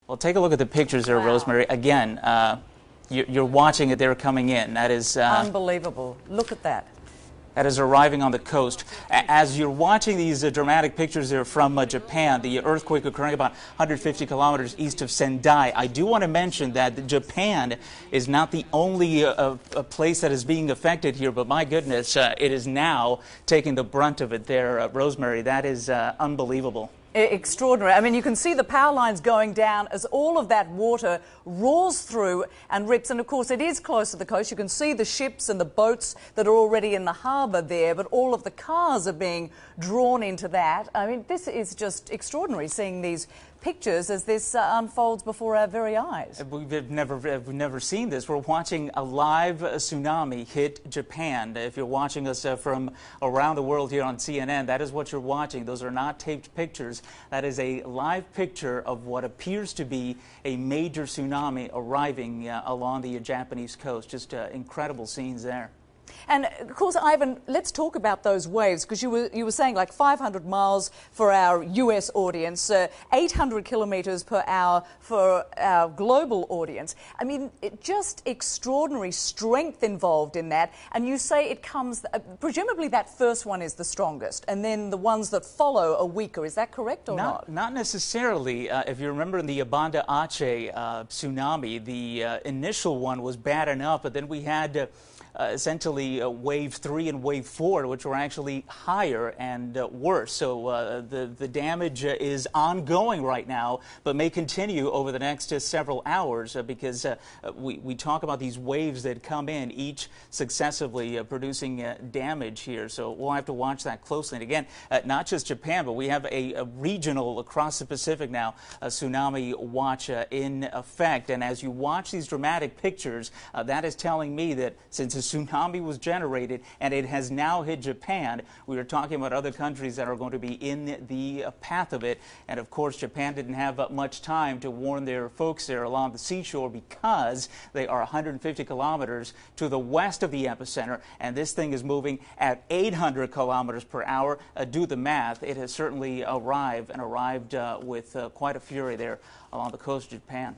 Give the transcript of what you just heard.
Well, take a look at the pictures there, Wow. Rosemary. Again, you're watching it. They're coming in. That is Unbelievable. Look at that. that is arriving on the coast. As you're watching these dramatic pictures there from Japan, the earthquake occurring about 150 kilometers east of Sendai. I do want to mention that Japan is not the only a place that is being affected here, but my goodness, it is now taking the brunt of it there, Rosemary. That is unbelievable. Extraordinary. I mean, you can see the power lines going down as all of that water roars through and rips. And of course, it is close to the coast. You can see the ships and the boats that are already in the harbour there, but all of the cars are being drawn into that. I mean, this is just extraordinary, seeing these pictures as this unfolds before our very eyes. We've never seen this. We're watching a live tsunami hit Japan. If you're watching us from around the world here on CNN, that is what you're watching. Those are not taped pictures. That is a live picture of what appears to be a major tsunami arriving along the Japanese coast. Just incredible scenes there. And of course, Ivan, let's talk about those waves, because you were saying like 500 miles for our US audience, 800 kilometers per hour for our global audience. I mean, just extraordinary strength involved in that. And you say it comes, presumably that first one is the strongest, and then the ones that follow are weaker. Is that correct or not? Not necessarily. If you remember in the Banda Aceh tsunami, the initial one was bad enough, but then we had essentially wave 3 and wave 4, which were actually higher and worse. So the damage is ongoing right now, but may continue over the next several hours because we talk about these waves that come in, each successively producing damage here. So we'll have to watch that closely. And again, not just Japan, but we have a regional across the Pacific now, a tsunami watch in effect. And as you watch these dramatic pictures, that is telling me that since a tsunami was generated and it has now hit Japan, we are talking about other countries that are going to be in the path of it. And of course, Japan didn't have much time to warn their folks there along the seashore because they are 150 kilometers to the west of the epicenter, and this thing is moving at 800 kilometers per hour. Do the math. It has certainly arrived with quite a fury there along the coast of Japan.